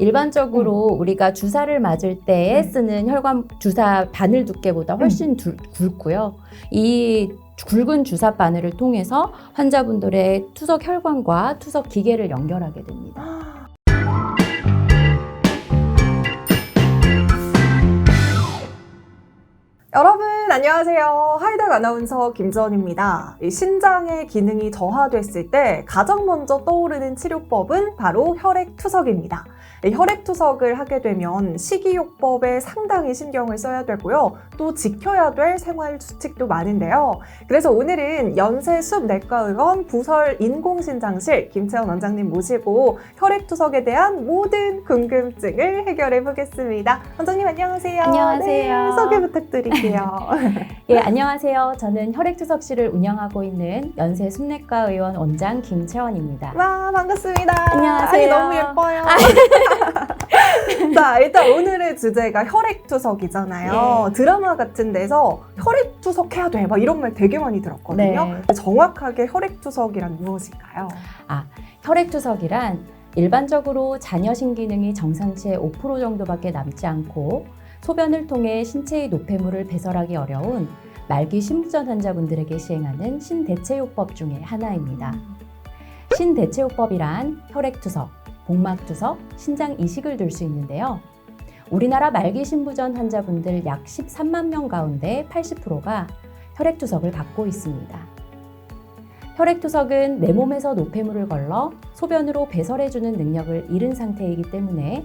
일반적으로 우리가 주사를 맞을 때 쓰는 혈관 주사 바늘 두께보다 훨씬 굵고요. 이 굵은 주사 바늘을 통해서 환자분들의 투석 혈관과 투석 기계를 연결하게 됩니다. 여러분 안녕하세요. 하이덕 아나운서 김지원입니다. 이 신장의 기능이 저하됐을 때 가장 먼저 떠오르는 치료법은 바로 혈액투석입니다. 혈액투석을 하게 되면 식이요법에 상당히 신경을 써야 되고요. 또 지켜야 될 생활 수칙도 많은데요. 그래서 오늘은 연세숲내과의원 부설 인공신장실 김채원 원장님 모시고 혈액투석에 대한 모든 궁금증을 해결해 보겠습니다. 원장님 안녕하세요. 안녕하세요. 네, 소개 부탁드릴게요. 예, 안녕하세요. 저는 혈액투석실을 운영하고 있는 연세숲내과의원 원장 김채원입니다. 와, 반갑습니다. 안녕하세요. 아니, 너무 예뻐요. 자, 일단 오늘의 주제가 혈액투석이잖아요. 예. 드라마 같은 데서 혈액투석 해야 돼, 막 이런 말 되게 많이 들었거든요. 네. 근데 정확하게 혈액투석이란 무엇인가요? 혈액투석이란 일반적으로 자녀신 기능이 정상치의 5% 정도밖에 남지 않고 소변을 통해 신체의 노폐물을 배설하기 어려운 말기 신부전 환자분들에게 시행하는 신대체요법 중에 하나입니다. 신대체요법이란 혈액투석, 복막투석, 신장 이식을 들 수 있는데요. 우리나라 말기 신부전 환자분들 약 13만 명 가운데 80%가 혈액투석을 받고 있습니다. 혈액투석은 내 몸에서 노폐물을 걸러 소변으로 배설해주는 능력을 잃은 상태이기 때문에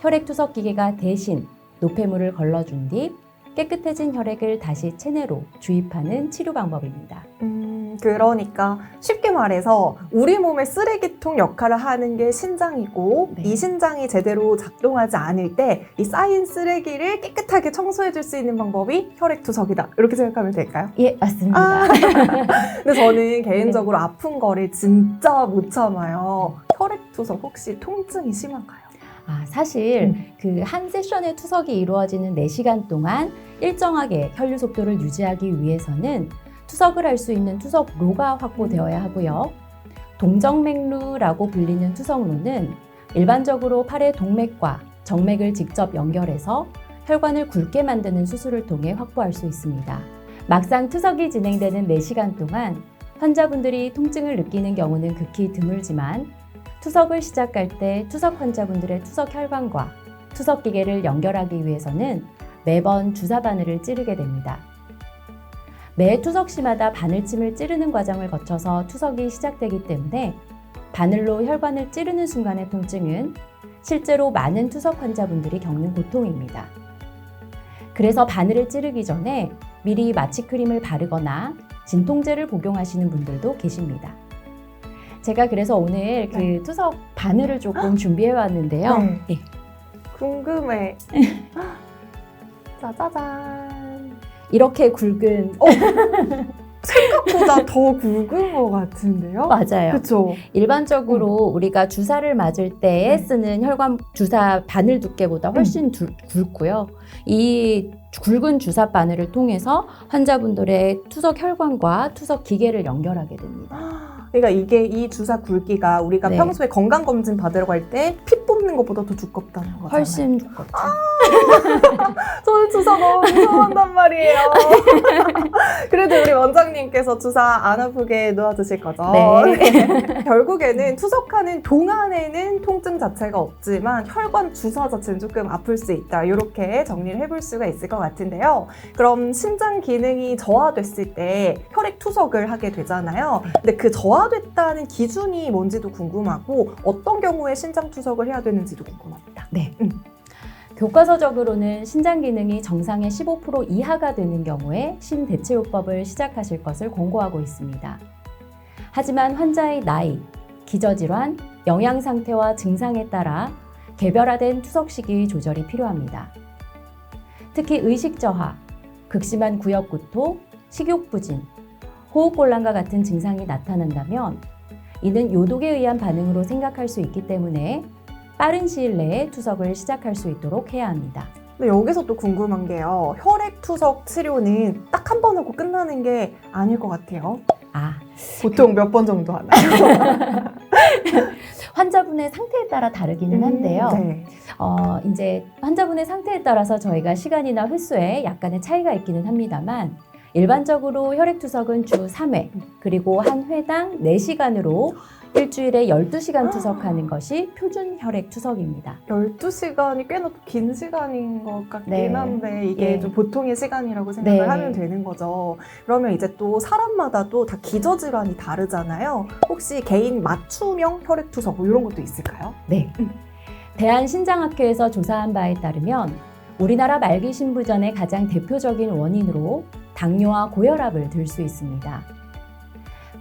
혈액투석 기계가 대신 노폐물을 걸러준 뒤 깨끗해진 혈액을 다시 체내로 주입하는 치료 방법입니다. 그러니까 쉽게 말해서 우리 몸의 쓰레기통 역할을 하는 게 신장이고 네. 이 신장이 제대로 작동하지 않을 때 이 쌓인 쓰레기를 깨끗하게 청소해 줄 수 있는 방법이 혈액투석이다. 이렇게 생각하면 될까요? 예, 맞습니다. 근데 저는 개인적으로 아픈 거를 진짜 못 참아요. 혈액투석 혹시 통증이 심한가요? 사실 그 한 세션의 투석이 이루어지는 4시간 동안 일정하게 혈류 속도를 유지하기 위해서는 투석을 할 수 있는 투석로가 확보되어야 하고요. 동정맥루라고 불리는 투석로는 일반적으로 팔의 동맥과 정맥을 직접 연결해서 혈관을 굵게 만드는 수술을 통해 확보할 수 있습니다. 막상 투석이 진행되는 4시간 동안 환자분들이 통증을 느끼는 경우는 극히 드물지만 투석을 시작할 때 투석 환자분들의 투석 혈관과 투석 기계를 연결하기 위해서는 매번 주사 바늘을 찌르게 됩니다. 매 투석 시마다 바늘침을 찌르는 과정을 거쳐서 투석이 시작되기 때문에 바늘로 혈관을 찌르는 순간의 통증은 실제로 많은 투석 환자분들이 겪는 고통입니다. 그래서 바늘을 찌르기 전에 미리 마취크림을 바르거나 진통제를 복용하시는 분들도 계십니다. 제가 그래서 오늘 그 투석 바늘을 조금 준비해 왔는데요. 네. 예. 궁금해. 짜자잔. 이렇게 굵은 생각보다 더 굵은 것 같은데요? 맞아요. 그렇죠. 일반적으로 우리가 주사를 맞을 때 네. 쓰는 혈관 주사 바늘 두께보다 훨씬 굵고요. 이 굵은 주사 바늘을 통해서 환자분들의 투석 혈관과 투석 기계를 연결하게 됩니다. 그러니까 이게 이 주사 굵기가 우리가 네. 평소에 건강검진 받으러 갈 때 피 뽑는 것보다 더 두껍다는 거잖아요. 훨씬 두껍죠. 저는 주사 너무 무서워한단 말이에요. 그래도 우리 원장님께서 주사 안 아프게 놓아주실 거죠? 네. 결국에는 투석하는 동안에는 통증 자체가 없지만 혈관 주사 자체는 조금 아플 수 있다. 이렇게 정리를 해볼 수가 있을 것 같은데요. 그럼 신장 기능이 저하됐을 때 혈액 투석을 하게 되잖아요. 근데 그 저하됐다는 기준이 뭔지도 궁금하고 어떤 경우에 신장 투석을 해야 되는지도 궁금합니다. 네. 교과서적으로는 신장 기능이 정상의 15% 이하가 되는 경우에 신대체요법을 시작하실 것을 권고하고 있습니다. 하지만 환자의 나이, 기저질환, 영양 상태와 증상에 따라 개별화된 투석 시기 조절이 필요합니다. 특히 의식 저하, 극심한 구역 구토, 식욕 부진, 호흡곤란과 같은 증상이 나타난다면 이는 요독에 의한 반응으로 생각할 수 있기 때문에 빠른 시일 내에 투석을 시작할 수 있도록 해야 합니다. 근데 여기서 또 궁금한 게요. 혈액 투석 치료는 딱 한 번 하고 끝나는 게 아닐 것 같아요. 아, 보통 몇 번 정도 하나요? 환자분의 상태에 따라 다르기는 한데요. 네. 이제 환자분의 상태에 따라서 저희가 시간이나 횟수에 약간의 차이가 있기는 합니다만 일반적으로 혈액투석은 주 3회 그리고 한 회당 4시간으로 일주일에 12시간 투석하는 것이 표준 혈액투석입니다. 12시간이 꽤나 긴 시간인 것 같긴 네. 한데 이게 예. 좀 보통의 시간이라고 생각을 네. 하면 되는 거죠. 그러면 이제 또 사람마다 또 다 기저질환이 다르잖아요. 혹시 개인 맞춤형 혈액투석 뭐 이런 것도 있을까요? 네. 대한신장학회에서 조사한 바에 따르면 우리나라 말기 신부전의 가장 대표적인 원인으로 당뇨와 고혈압을 들 수 있습니다.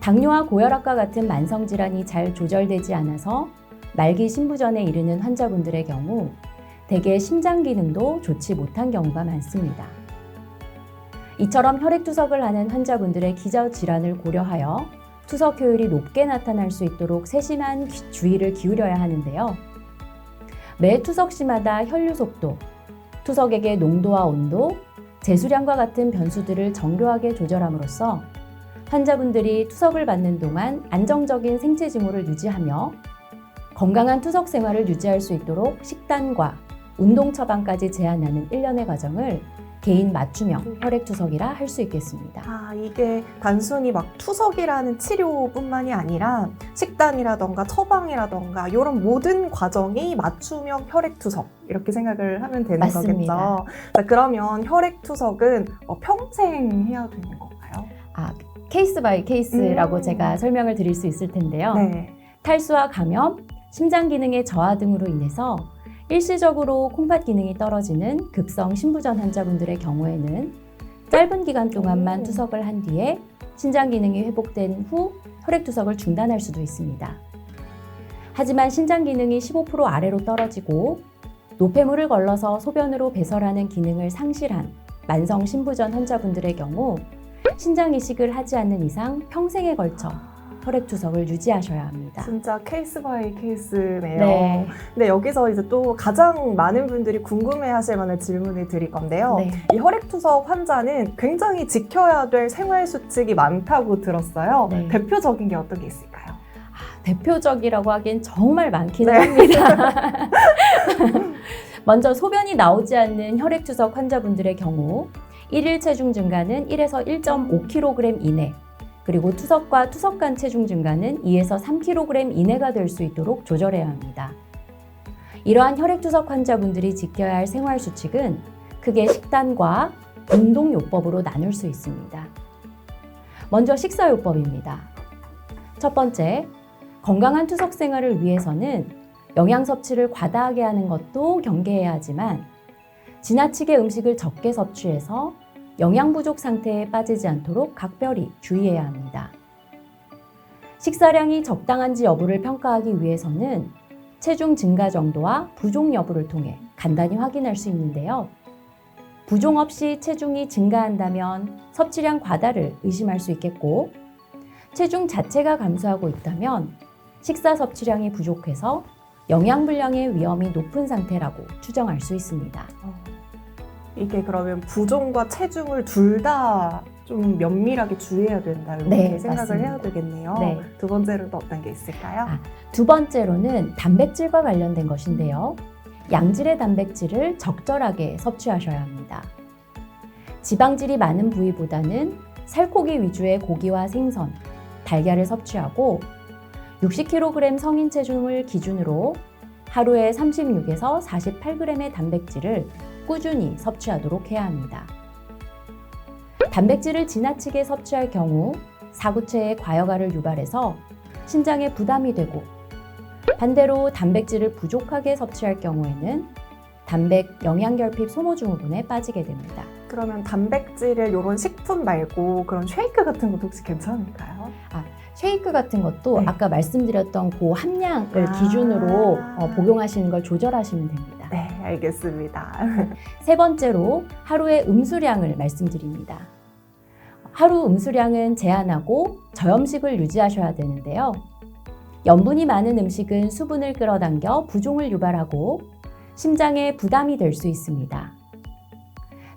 당뇨와 고혈압과 같은 만성질환이 잘 조절되지 않아서 말기 신부전에 이르는 환자분들의 경우 대개 심장 기능도 좋지 못한 경우가 많습니다. 이처럼 혈액투석을 하는 환자분들의 기저질환을 고려하여 투석 효율이 높게 나타날 수 있도록 세심한 주의를 기울여야 하는데요. 매 투석 시마다 혈류 속도, 투석액의 농도와 온도, 제수량과 같은 변수들을 정교하게 조절함으로써 환자분들이 투석을 받는 동안 안정적인 생체 징후를 유지하며 건강한 투석 생활을 유지할 수 있도록 식단과 운동 처방까지 제한하는 일련의 과정을 개인 맞춤형 혈액투석이라 할 수 있겠습니다. 이게 단순히 막 투석이라는 치료뿐만이 아니라 식단이라던가 처방이라던가 이런 모든 과정이 맞춤형 혈액투석 이렇게 생각을 하면 되는 맞습니다. 거겠죠. 자, 그러면 혈액투석은 평생 해야 되는 건가요? 케이스 바이 케이스라고 음. 제가 설명을 드릴 수 있을 텐데요. 네. 탈수와 감염, 심장 기능의 저하 등으로 인해서 일시적으로 콩팥 기능이 떨어지는 급성 신부전 환자분들의 경우에는 짧은 기간 동안만 투석을 한 뒤에 신장 기능이 회복된 후 혈액투석을 중단할 수도 있습니다. 하지만 신장 기능이 15% 아래로 떨어지고 노폐물을 걸러서 소변으로 배설하는 기능을 상실한 만성 신부전 환자분들의 경우 신장 이식을 하지 않는 이상 평생에 걸쳐 혈액투석을 유지하셔야 합니다. 진짜 케이스 바이 케이스네요. 네. 근데 여기서 이제 또 가장 많은 분들이 궁금해하실 만한 질문을 드릴 건데요. 네. 이 혈액투석 환자는 굉장히 지켜야 될 생활 수칙이 많다고 들었어요. 네. 대표적인 게 어떤 게 있을까요? 대표적이라고 하기엔 정말 많기는 네. 합니다. 먼저 소변이 나오지 않는 혈액투석 환자분들의 경우 1일 체중 증가는 1에서 1.5kg 이내, 그리고 투석과 투석 간 체중 증가는 2에서 3kg 이내가 될 수 있도록 조절해야 합니다. 이러한 혈액투석 환자분들이 지켜야 할 생활 수칙은 크게 식단과 운동요법으로 나눌 수 있습니다. 먼저 식사요법입니다. 첫 번째, 건강한 투석 생활을 위해서는 영양 섭취를 과다하게 하는 것도 경계해야 하지만 지나치게 음식을 적게 섭취해서 영양 부족 상태에 빠지지 않도록 각별히 주의해야 합니다. 식사량이 적당한지 여부를 평가하기 위해서는 체중 증가 정도와 부종 여부를 통해 간단히 확인할 수 있는데요. 부종 없이 체중이 증가한다면 섭취량 과다를 의심할 수 있겠고, 체중 자체가 감소하고 있다면 식사 섭취량이 부족해서 영양불량의 위험이 높은 상태라고 추정할 수 있습니다. 이게 그러면 부종과 체중을 둘 다 좀 면밀하게 주의해야 된다 이렇게 네, 생각을 맞습니다. 해야 되겠네요. 네. 두 번째로는 어떤 게 있을까요? 두 번째로는 단백질과 관련된 것인데요. 양질의 단백질을 적절하게 섭취하셔야 합니다. 지방질이 많은 부위보다는 살코기 위주의 고기와 생선, 달걀을 섭취하고 60kg 성인 체중을 기준으로 하루에 36에서 48g의 단백질을 꾸준히 섭취하도록 해야 합니다. 단백질을 지나치게 섭취할 경우 사구체의 과여가를 유발해서 신장에 부담이 되고, 반대로 단백질을 부족하게 섭취할 경우에는 단백 영양결핍 소모증후군에 빠지게 됩니다. 그러면 단백질을 이런 식품 말고 그런 쉐이크 같은 것도 혹시 괜찮을까요? 쉐이크 같은 것도 네. 아까 말씀드렸던 그 함량을 아. 기준으로 복용하시는 걸 조절하시면 됩니다. 네, 알겠습니다. 세 번째로 하루의 음수량을 말씀드립니다. 하루 음수량은 제한하고 저염식을 유지하셔야 되는데요. 염분이 많은 음식은 수분을 끌어당겨 부종을 유발하고 심장에 부담이 될 수 있습니다.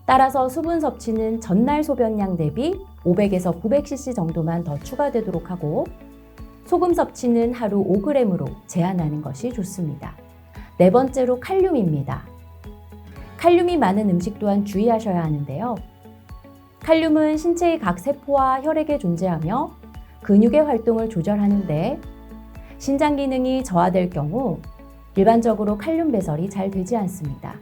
따라서 수분 섭취는 전날 소변량 대비 500에서 900cc 정도만 더 추가되도록 하고, 소금 섭취는 하루 5g으로 제한하는 것이 좋습니다. 네 번째로 칼륨입니다. 칼륨이 많은 음식 또한 주의하셔야 하는데요. 칼륨은 신체의 각 세포와 혈액에 존재하며 근육의 활동을 조절하는데 신장 기능이 저하될 경우 일반적으로 칼륨 배설이 잘 되지 않습니다.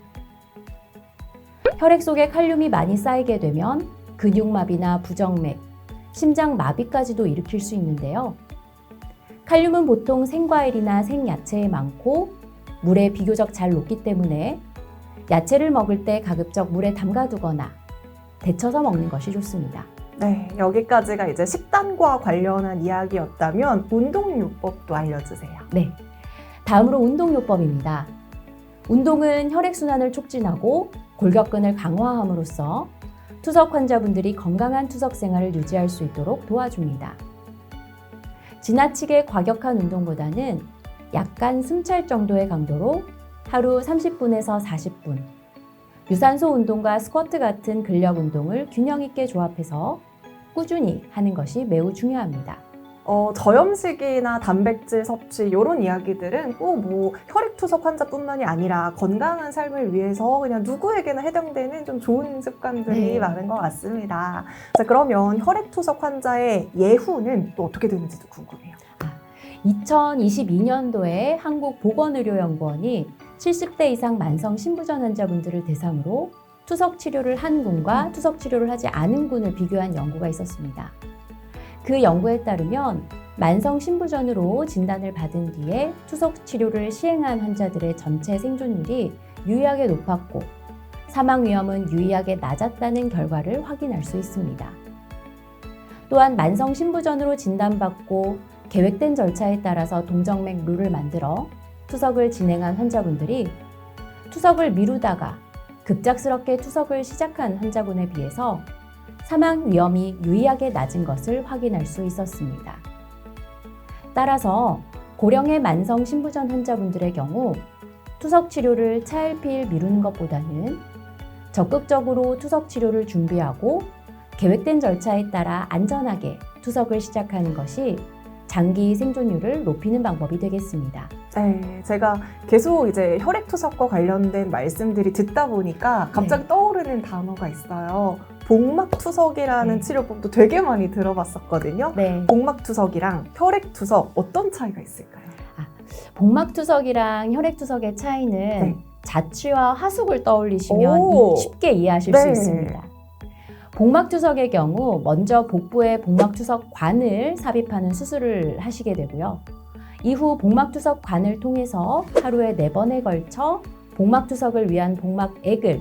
혈액 속에 칼륨이 많이 쌓이게 되면 근육마비나 부정맥, 심장마비까지도 일으킬 수 있는데요. 칼륨은 보통 생과일이나 생야채에 많고 물에 비교적 잘 녹기 때문에 야채를 먹을 때 가급적 물에 담가두거나 데쳐서 먹는 것이 좋습니다. 네, 여기까지가 이제 식단과 관련한 이야기였다면 운동요법도 알려주세요. 네, 다음으로 운동요법입니다. 운동은 혈액순환을 촉진하고 골격근을 강화함으로써 투석 환자분들이 건강한 투석 생활을 유지할 수 있도록 도와줍니다. 지나치게 과격한 운동보다는 약간 숨찰 정도의 강도로 하루 30분에서 40분, 유산소 운동과 스쿼트 같은 근력 운동을 균형 있게 조합해서 꾸준히 하는 것이 매우 중요합니다. 저염식이나 단백질 섭취 이런 이야기들은 꼭 뭐 혈액투석 환자뿐만이 아니라 건강한 삶을 위해서 그냥 누구에게나 해당되는 좀 좋은 습관들이 네. 많은 것 같습니다. 자, 그러면 혈액투석 환자의 예후는 또 어떻게 되는지도 궁금해요. 2022년도에 한국보건의료연구원이 70대 이상 만성 신부전 환자분들을 대상으로 투석 치료를 한 군과 투석 치료를 하지 않은 군을 비교한 연구가 있었습니다. 그 연구에 따르면 만성 신부전으로 진단을 받은 뒤에 투석 치료를 시행한 환자들의 전체 생존율이 유의하게 높았고 사망 위험은 유의하게 낮았다는 결과를 확인할 수 있습니다. 또한 만성 신부전으로 진단받고 계획된 절차에 따라서 동정맥 룰을 만들어 투석을 진행한 환자분들이 투석을 미루다가 급작스럽게 투석을 시작한 환자분에 비해서 사망 위험이 유의하게 낮은 것을 확인할 수 있었습니다. 따라서 고령의 만성 신부전 환자분들의 경우 투석 치료를 차일피일 미루는 것보다는 적극적으로 투석 치료를 준비하고 계획된 절차에 따라 안전하게 투석을 시작하는 것이 장기 생존율을 높이는 방법이 되겠습니다. 네, 제가 계속 이제 혈액투석과 관련된 말씀들이 듣다 보니까 갑자기 떠오르는 단어가 있어요. 복막투석이라는 네. 치료법도 되게 많이 들어봤었거든요. 네, 복막투석이랑 혈액투석 어떤 차이가 있을까요? 복막투석이랑 혈액투석의 차이는 네. 자취와 하숙을 떠올리시면 오. 쉽게 이해하실 네. 수 있습니다. 복막투석의 경우 먼저 복부에 복막투석관을 삽입하는 수술을 하시게 되고요. 이후 복막투석관을 통해서 하루에 4번에 걸쳐 복막투석을 위한 복막액을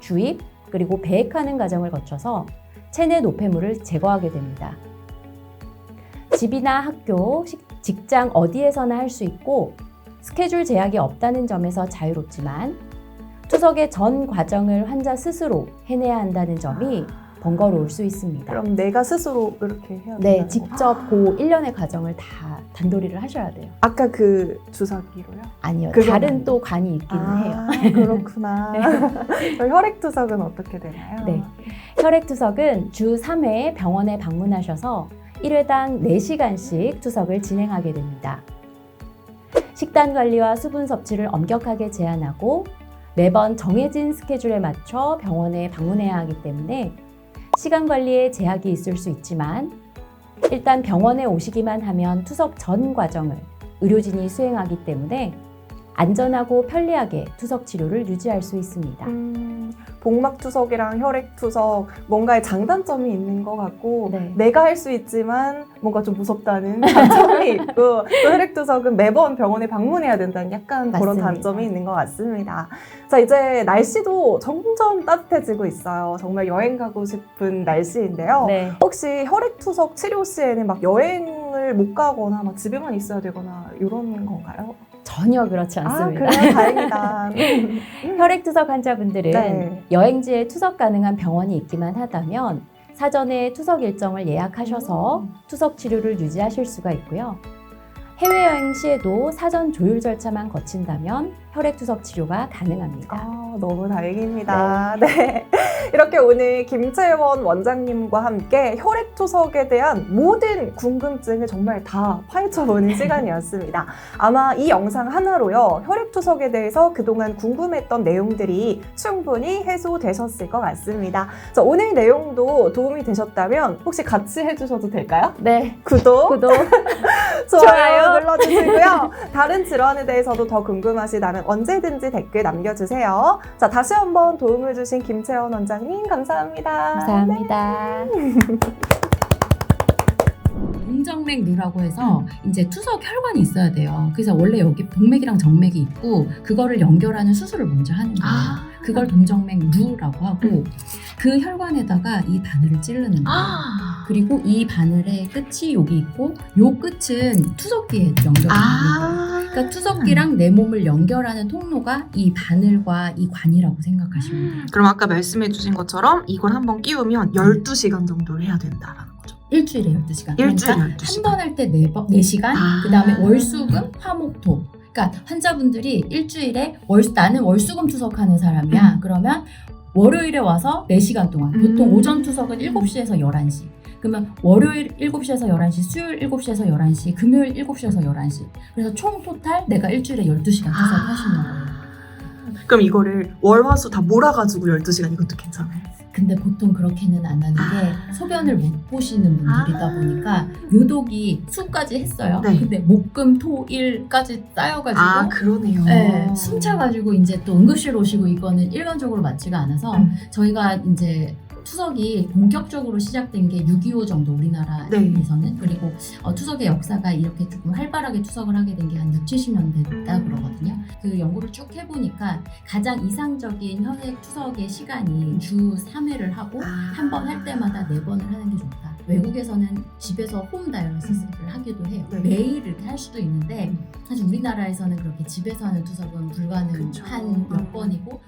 주입 그리고 배액하는 과정을 거쳐서 체내 노폐물을 제거하게 됩니다. 집이나 학교, 직장 어디에서나 할 수 있고 스케줄 제약이 없다는 점에서 자유롭지만 투석의 전 과정을 환자 스스로 해내야 한다는 점이 번거로울 수 있습니다. 그럼 내가 스스로 이렇게 해야 되나요? 네, 직접 그 일련의 과정을 다 단도리를 하셔야 돼요. 아까 그 주사기로요? 아니요, 그건 다른 아니에요. 또 관이 있기는 해요. 그렇구나. 그럼 혈액투석은 어떻게 되나요? 네. 혈액투석은 주 3회 병원에 방문하셔서 1회당 4시간씩 투석을 진행하게 됩니다. 식단 관리와 수분 섭취를 엄격하게 제한하고 매번 정해진 스케줄에 맞춰 병원에 방문해야 하기 때문에 시간 관리에 제약이 있을 수 있지만 일단 병원에 오시기만 하면 투석 전 과정을 의료진이 수행하기 때문에 안전하고 편리하게 투석 치료를 유지할 수 있습니다. 복막투석이랑 혈액투석 뭔가의 장단점이 있는 것 같고 네. 내가 할 수 있지만 뭔가 좀 무섭다는 단점이 있고 또 혈액투석은 매번 병원에 방문해야 된다는 약간 그런 맞습니다. 단점이 있는 것 같습니다. 자, 이제 날씨도 점점 따뜻해지고 있어요. 정말 여행 가고 싶은 날씨인데요. 네. 혹시 혈액투석 치료 시에는 막 여행을 못 가거나 막 집에만 있어야 되거나 이런 건가요? 전혀 그렇지 않습니다. 그래요? 다행이다. 혈액투석 환자분들은 네. 여행지에 투석 가능한 병원이 있기만 하다면 사전에 투석 일정을 예약하셔서 투석 치료를 유지하실 수가 있고요. 해외여행 시에도 사전 조율 절차만 거친다면 혈액투석 치료가 가능합니다. 너무 다행입니다. 네. 이렇게 오늘 김채원 원장님과 함께 혈액투석에 대한 모든 궁금증을 정말 다 파헤쳐보는 시간이었습니다. 아마 이 영상 하나로요, 혈액투석에 대해서 그동안 궁금했던 내용들이 충분히 해소되셨을 것 같습니다. 자, 오늘 내용도 도움이 되셨다면 혹시 같이 해주셔도 될까요? 네. 구독, 좋아요 좋아요. 눌러주시고요. 다른 질환에 대해서도 더 궁금하시다면 언제든지 댓글 남겨주세요. 자, 다시 한번 도움을 주신 김채원 원장님 감사합니다. 감사합니다. 동정맥류라고 해서 이제 투석 혈관이 있어야 돼요. 그래서 원래 여기 동맥이랑 정맥이 있고 그거를 연결하는 수술을 먼저 하는 거예요. 그걸 동정맥류라고 하고 그 혈관에다가 이 바늘을 찌르는 거예요. 그리고 이 바늘의 끝이 여기 있고 요 끝은 투석기에 연결이 됩니다. 그러니까 투석기랑 내 몸을 연결하는 통로가 이 바늘과 이 관이라고 생각하시면 돼요. 그럼 아까 말씀해 주신 것처럼 이걸 한번 끼우면 12시간 정도를 해야 된다라는 거죠. 일주일에 12시간. 일주일에 그러니까 12시간. 한 번 할 때 4시간, 그 다음에 월수금, 화목토. 그러니까 환자분들이 일주일에 나는 월수금 투석하는 사람이야. 그러면 월요일에 와서 4시간 동안. 보통 오전 투석은 7시에서 11시. 그러면 월요일 7시에서 11시, 수요일 7시에서 11시, 금요일 7시에서 11시. 그래서 총 토탈 내가 일주일에 12시간 투석하시는 거예요. 그럼 이거를 월화수 다 몰아가지고 12시간 이것도 괜찮아요? 근데 보통 그렇게는 안 하는 게 소변을 못 보시는 분들이다 보니까 요독이 수까지 했어요. 네. 근데 목금 토 일까지 쌓여가지고 그러네요. 네, 숨 차가지고 이제 또 응급실 오시고 이거는 일반적으로 맞지가 않아서 저희가 이제 투석이 본격적으로 시작된 게 6.25 정도 우리나라에서는 그리고 투석의 역사가 이렇게 조금 활발하게 투석을 하게 된 게 한 60-70년 됐다 그러거든요. 그 연구를 쭉 해보니까 가장 이상적인 혈액 투석의 시간이 주 3회를 하고 한 번 할 때마다 4번을 하는 게 좋다. 외국에서는 집에서 홈 다이얼리시스를 하기도 해요. 네. 매일 이렇게 할 수도 있는데 사실 우리나라에서는 그렇게 집에서 하는 투석은 불가능한 그쵸. 몇 번이고